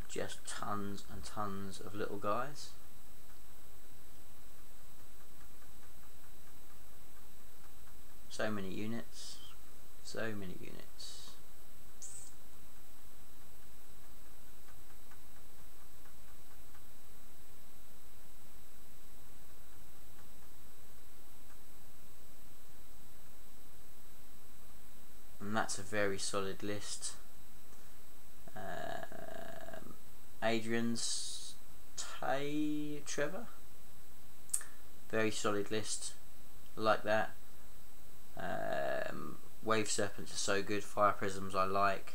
Just tons and tons of little guys. So many units. So many units. And that's a very solid list. Adrian's Trevor, very solid list, like that. Wave Serpents are so good. Fire Prisms I like.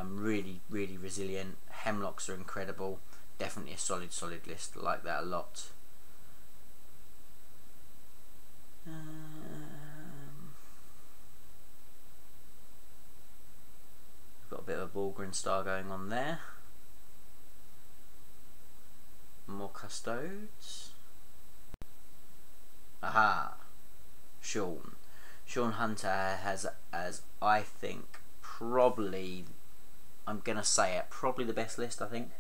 Really resilient. Hemlocks are incredible. Definitely a solid list. I like that a lot. Got a bit of a Borgren star going on there. More custodes. Aha! Sean Hunter has, as I think, probably, I'm gonna say it, probably the best list. I think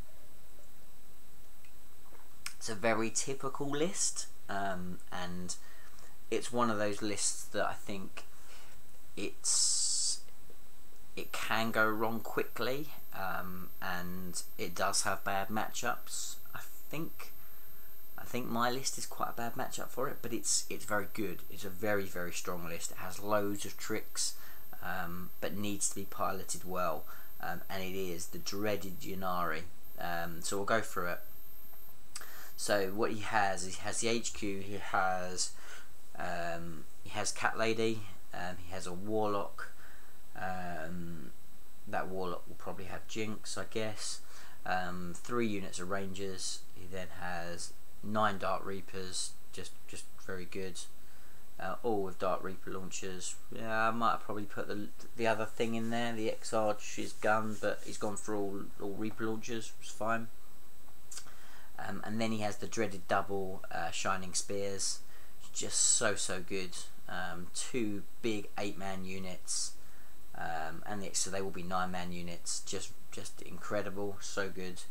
it's a very typical list, and it's one of those lists that I think it can go wrong quickly, and it does have bad matchups. I think my list is quite a bad matchup for it, but it's very good. It's a very, very strong list. It has loads of tricks, but needs to be piloted well, and it is the dreaded Yanari. So we'll go through it. So what he has the HQ. He has Cat Lady. He has a Warlock. That Warlock will probably have Jinx, I guess. 3 units of Rangers. He then has 9 Dark Reapers, just very good. All with Dark Reaper launchers. Yeah, I might have probably put the other thing in there, the X-Arch's gun, but he's gone for all Reaper launchers. It's fine. And then he has the dreaded double Shining Spears, just so good. 2 big 8-man units, and so they will be 9-man units. Just incredible, so good.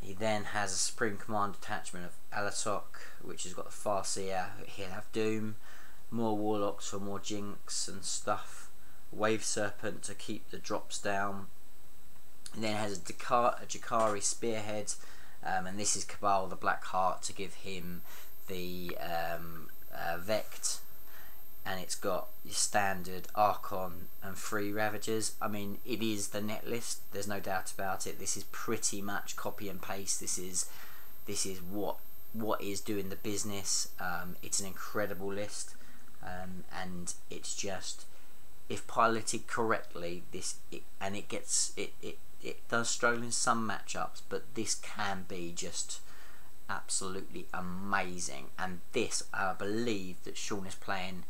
He then has a Supreme Command detachment of Alatok, which has got the Farseer. He'll have Doom, more Warlocks for more Jinx and stuff, Wave Serpent to keep the drops down. And then it has a Jakari Spearhead, and this is Cabal the Black Heart to give him the Vect. And it's got your standard Archon and 3 Ravagers. I mean, it is the net list. There's no doubt about it. This is pretty much copy and paste. This is what is doing the business. It's an incredible list, and it's just, if piloted correctly, it does struggle in some matchups, but this can be just absolutely amazing. And this, I believe that Sean is playing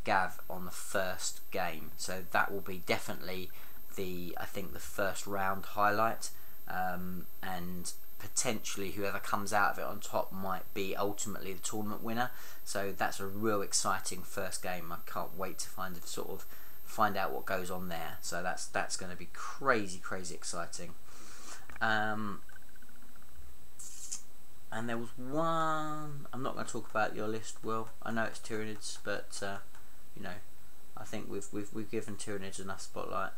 Gav on the first game, so that will be definitely I think the first round highlight, and potentially whoever comes out of it on top might be ultimately the tournament winner. So that's a real exciting first game. I can't wait to find out what goes on there. So that's going to be crazy exciting. And there was one, I'm not going to talk about your list, Will. I know it's Tyranids, but you know, I think we've given Tyranids enough spotlight.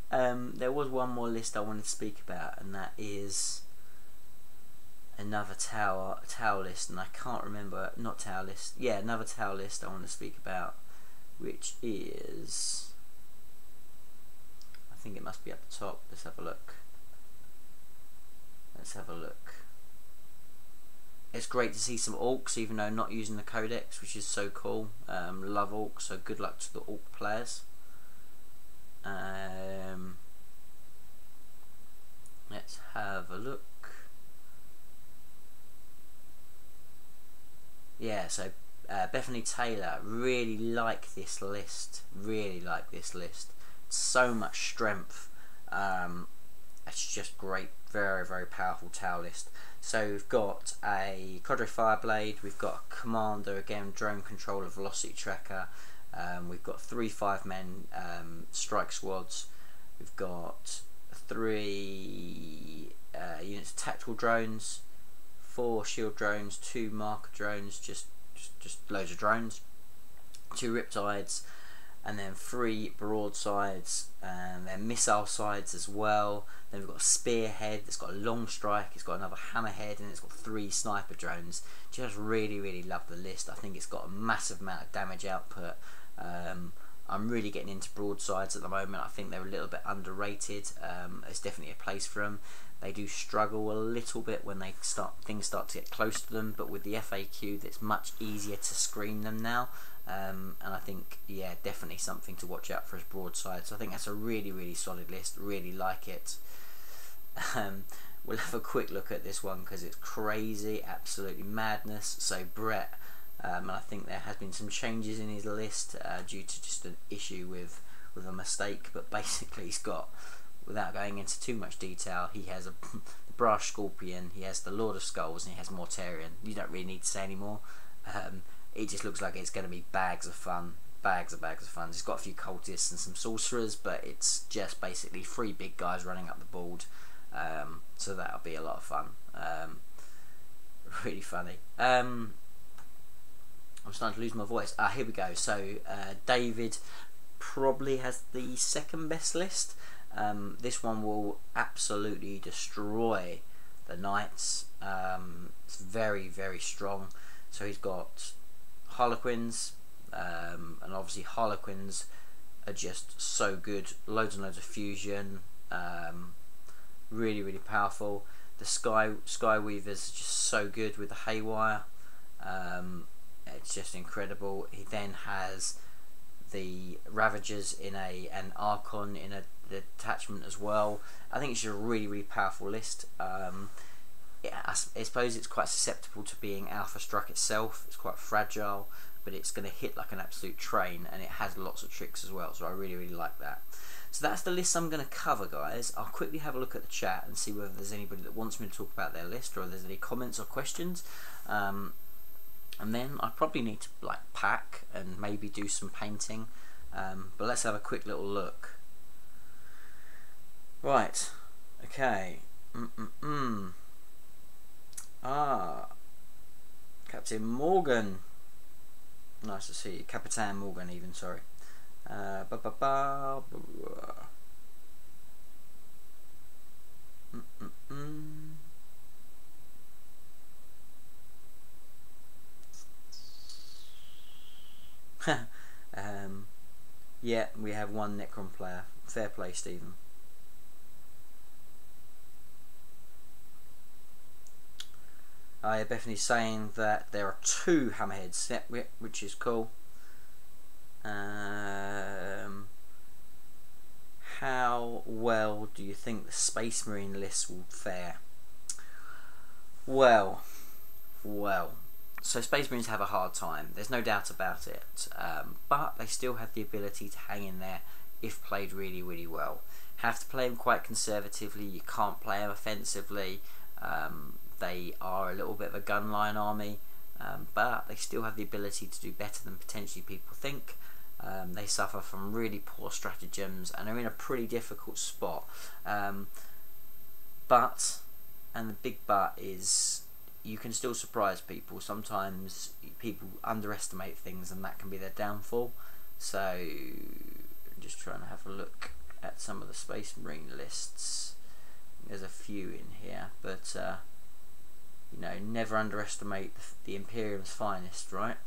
There was one more list I wanted to speak about, and that is another tower list, and I can't remember, not tower list, yeah, another tower list I want to speak about, which is, I think it must be up the top. Let's have a look. It's great to see some Orcs, even though not using the Codex, which is so cool. Love Orcs, so good luck to the Orc players. Let's have a look. Yeah, so Bethany Taylor, really like this list. So much strength. It's just great. Very powerful tower list. So we've got a Cadre Fireblade, we've got a Commander, again drone controller, velocity tracker, we've got 3 5-man strike squads, we've got 3 units of tactical drones, 4 shield drones, 2 marker drones, just loads of drones, 2 Riptides, and then 3 broadsides, and then missile sides as well. Then we've got a spearhead that's got a long strike, it's got another hammerhead, and it's got 3 sniper drones. Just really love the list. I think it's got a massive amount of damage output. I'm really getting into broadsides at the moment. I think they're a little bit underrated. There's definitely a place for them. They do struggle a little bit when things start to get close to them, but with the FAQ, it's much easier to screen them now. And I think, yeah, definitely something to watch out for as broadsides. So I think that's a really solid list. Really like it. we'll have a quick look at this one because it's crazy, absolutely madness. So Brett, and I think there has been some changes in his list due to just an issue with a mistake, but basically he's got, without going into too much detail, he has a Brash Scorpion, he has the Lord of Skulls, and he has Mortarion. You don't really need to say any more. It just looks like it's going to be bags of fun. Bags of fun. It's got a few cultists and some sorcerers, but it's just basically 3 big guys running up the board. So that'll be a lot of fun. Really funny. I'm starting to lose my voice. Here we go. So David probably has the second best list. This one will absolutely destroy the Knights. It's very, very strong. So he's got Harlequins, and obviously Harlequins are just so good. Loads and loads of fusion. Really, really powerful. The Skyweavers are just so good with the Haywire. It's just incredible. He then has the Ravagers in an Archon in a detachment as well. I think it's just a really, really powerful list. Yeah, I suppose it's quite susceptible to being alpha struck itself. It's quite fragile, but it's going to hit like an absolute train, and it has lots of tricks as well, so I really, really like that. So that's the list I'm going to cover, guys. I'll quickly have a look at the chat and see whether there's anybody that wants me to talk about their list, or if there's any comments or questions. And then I probably need to like pack and maybe do some painting, but let's have a quick little look. Right, okay. Captain Morgan. Nice to see you. Capitan Morgan even, sorry. Yeah, we have one Necron player. Fair play, Stephen. Bethany's saying that there are 2 hammerheads, which is cool. How well do you think the Space Marine list will fare? Well. So Space Marines have a hard time. There's no doubt about it. But they still have the ability to hang in there if played really, really well. Have to play them quite conservatively. You can't play them offensively. They are a little bit of a gunline army, but they still have the ability to do better than potentially people think. They suffer from really poor stratagems and are in a pretty difficult spot. But, and the big but is, you can still surprise people. Sometimes people underestimate things and that can be their downfall. So, I'm just trying to have a look at some of the Space Marine lists. There's a few in here, but you know, never underestimate the Imperium's finest, right?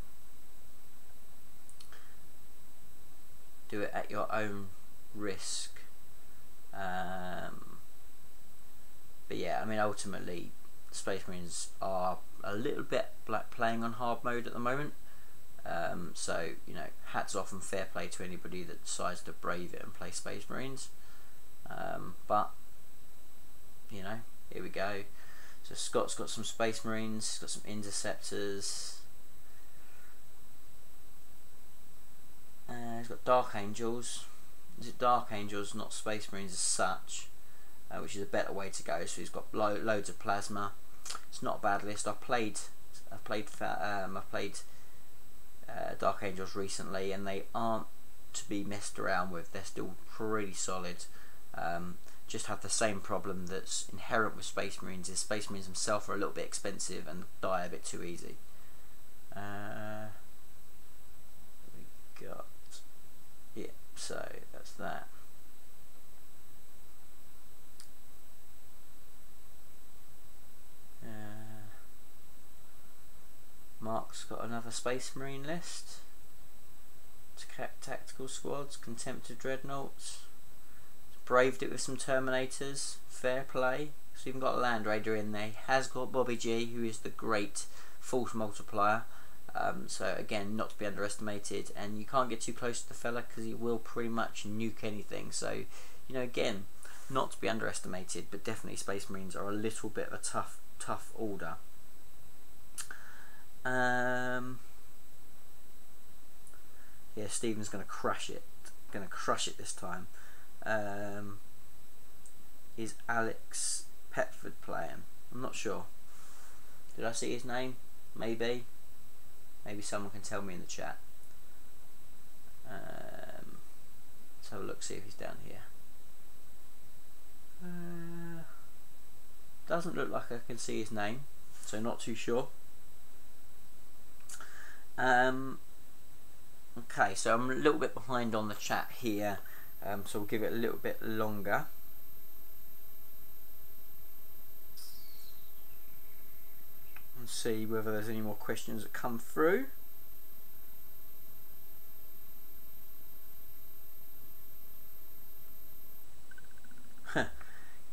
Do it at your own risk. But yeah, I mean, ultimately, Space Marines are a little bit like playing on hard mode at the moment. So, you know, hats off and fair play to anybody that decides to brave it and play Space Marines. But, you know, here we go. So Scott's got some Space Marines, got some Interceptors. He's got Dark Angels. Is it Dark Angels, not Space Marines as such? Which is a better way to go. So he's got loads of Plasma. It's not a bad list. I've played Dark Angels recently, and they aren't to be messed around with. They're still pretty solid. Just have the same problem that's inherent with Space Marines, is Space Marines themselves are a little bit expensive and die a bit too easy. We got, yeah, so that's that. Mark's got another Space Marine list. Tactical squads, Contempt of Dreadnoughts. Braved it with some Terminators. Fair play. So even got a Land Raider in there. He has got Bobby G, who is the great force multiplier. So again, not to be underestimated. And you can't get too close to the fella because he will pretty much nuke anything. So, you know, again, not to be underestimated, but definitely Space Marines are a little bit of a tough order. Yeah, Stephen's going to crush it. This time. Is Alex Petford playing? I'm not sure. Did I see his name? Maybe someone can tell me in the chat. Let's have a look, see if he's down here. Doesn't look like I can see his name, so not too sure. Okay, so I'm a little bit behind on the chat here, so we'll give it a little bit longer. And see whether there's any more questions that come through.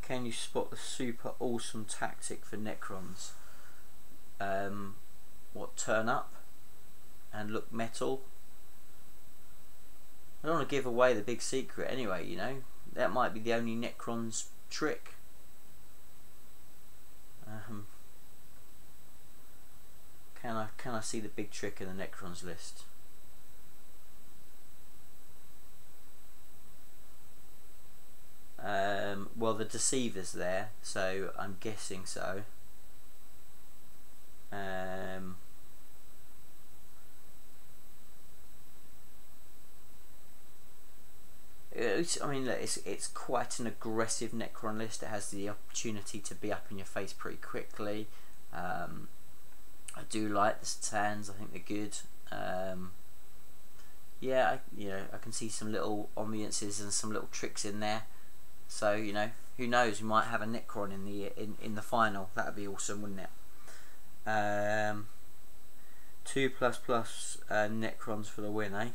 Can you spot the super awesome tactic for Necrons? What, turn up and look metal? I don't want to give away the big secret anyway, you know. That might be the only Necrons trick. Can I see the big trick in the Necrons list? Well, the Deceiver's there, so I'm guessing so. I mean, look, it's quite an aggressive Necron list. It has the opportunity to be up in your face pretty quickly. I do like the Satans. I think they're good. Yeah, I can see some little ambiances and some little tricks in there. So, you know, who knows? We might have a Necron in the final. That would be awesome, wouldn't it? 2++ Necrons for the win, eh?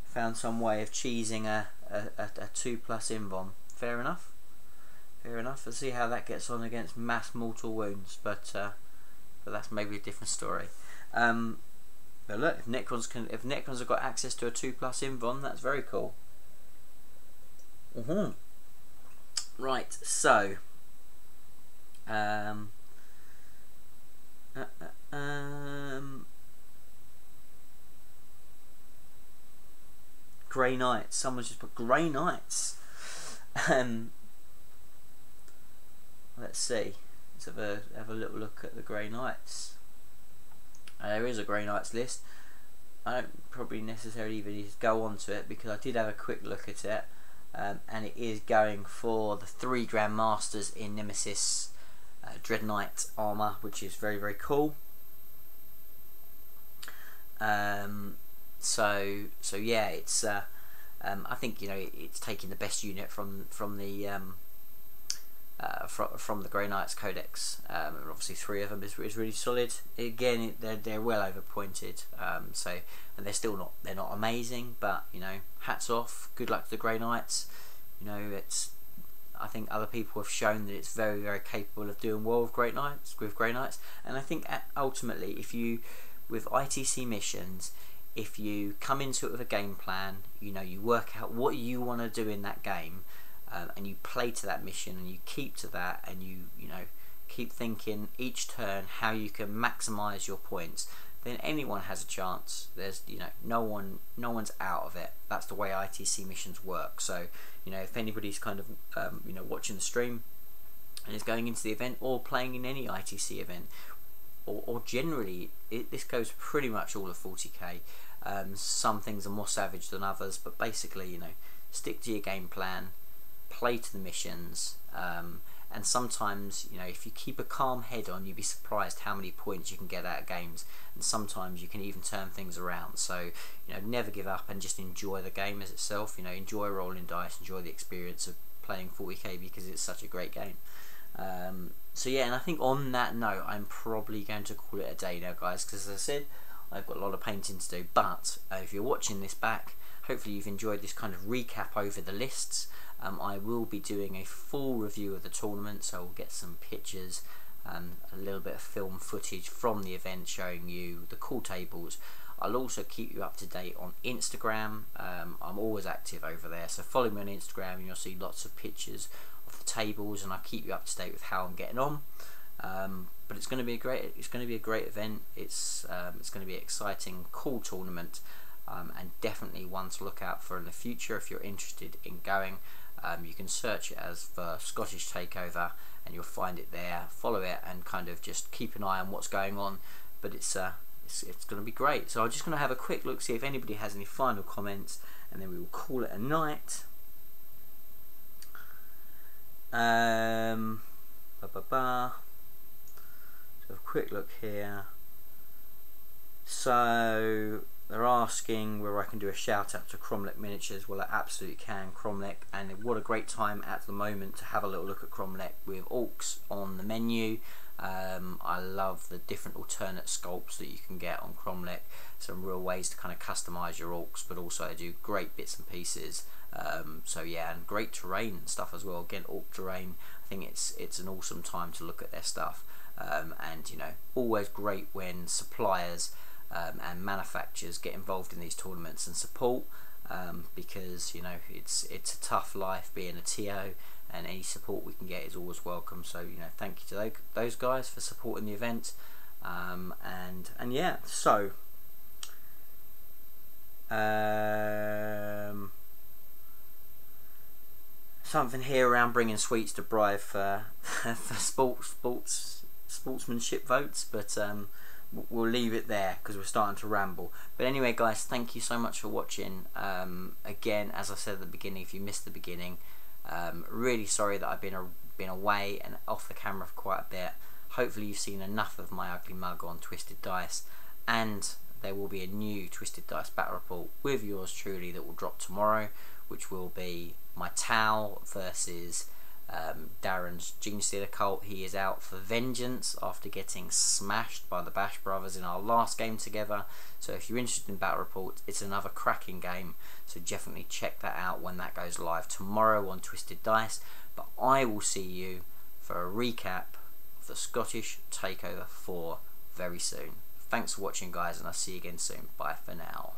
Found some way of cheesing a 2+ invuln. Fair enough. Let's see how that gets on against mass mortal wounds, but that's maybe a different story. But look, if Necrons have got access to a 2+ invuln, that's very cool. Right, so Grey Knights. Someone's just put Grey Knights. Let's see. Let's have a little look at the Grey Knights. There is a Grey Knights list. I don't probably necessarily even need to go on to it because I did have a quick look at it, and it is going for the 3 Grandmasters in Nemesis Dread Knight armour, which is very, very cool. So yeah, it's I think, you know, it's taking the best unit from the Grey Knights Codex, and obviously 3 of them is really solid. Again, they're well overpointed, and they're not amazing, but, you know, hats off, good luck to the Grey Knights. You know, I think other people have shown that it's very, very capable of doing well with Grey Knights, and I think ultimately, with ITC missions, if you come into it with a game plan, you know, you work out what you want to do in that game, and you play to that mission, and you keep to that, and you know, keep thinking each turn how you can maximise your points, then anyone has a chance. There's, you know, no one's out of it. That's the way ITC missions work. So, you know, if anybody's kind of you know, watching the stream and is going into the event or playing in any ITC event, or generally, this goes pretty much all of 40k. Some things are more savage than others, but basically, you know, stick to your game plan, play to the missions, and sometimes, you know, if you keep a calm head on, you'd be surprised how many points you can get out of games, and sometimes you can even turn things around. So, you know, never give up and just enjoy the game as itself. You know, enjoy rolling dice, enjoy the experience of playing 40k because it's such a great game. So yeah, and I think on that note, I'm probably going to call it a day now, guys, because as I said, I've got a lot of painting to do. But if you're watching this back, hopefully you've enjoyed this kind of recap over the lists. I will be doing a full review of the tournament, so we'll get some pictures, a little bit of film footage from the event showing you the cool tables. I'll also keep you up to date on Instagram. I'm always active over there, so follow me on Instagram and you'll see lots of pictures of the tables, and I'll keep you up to date with how I'm getting on. But it's going to be a great event. It's going to be an exciting, cool tournament, and definitely one to look out for in the future if you're interested in going. You can search it as the Scottish Takeover and you'll find it there. Follow it and kind of just keep an eye on what's going on. But it's going to be great. So I'm just going to have a quick look, see if anybody has any final comments, and then we will call it a night. So a quick look here. So they're asking whether I can do a shout out to Cromlech Miniatures. Well, I absolutely can, Cromlech, and what a great time at the moment to have a little look at Cromlech with orcs on the menu. I love the different alternate sculpts that you can get on Cromlech. Some real ways to kind of customise your orcs, but also they do great bits and pieces. So yeah, and great terrain and stuff as well. Again, orc terrain. I think it's an awesome time to look at their stuff. And you know, always great when suppliers and manufacturers get involved in these tournaments and support, because you know it's a tough life being a TO, and any support we can get is always welcome. So you know, thank you to those guys for supporting the event, and yeah, so something here around bringing sweets to bribe for sportsmanship votes, but we'll leave it there because we're starting to ramble. But anyway guys, thank you so much for watching. Again, as I said at the beginning, if you missed the beginning, really sorry that I've been away and off the camera for quite a bit. Hopefully you've seen enough of my ugly mug on Twisted Dice, and there will be a new Twisted Dice battle report with yours truly that will drop tomorrow, which will be my Tau versus Darren's Gene Stealer cult. He is out for vengeance after getting smashed by the Bash brothers in our last game together. So if you're interested in battle reports, it's another cracking game, so definitely check that out when that goes live tomorrow on Twisted Dice. But I will see you for a recap of the Scottish Takeover 4 very soon. Thanks for watching guys, and I'll see you again soon. Bye for now.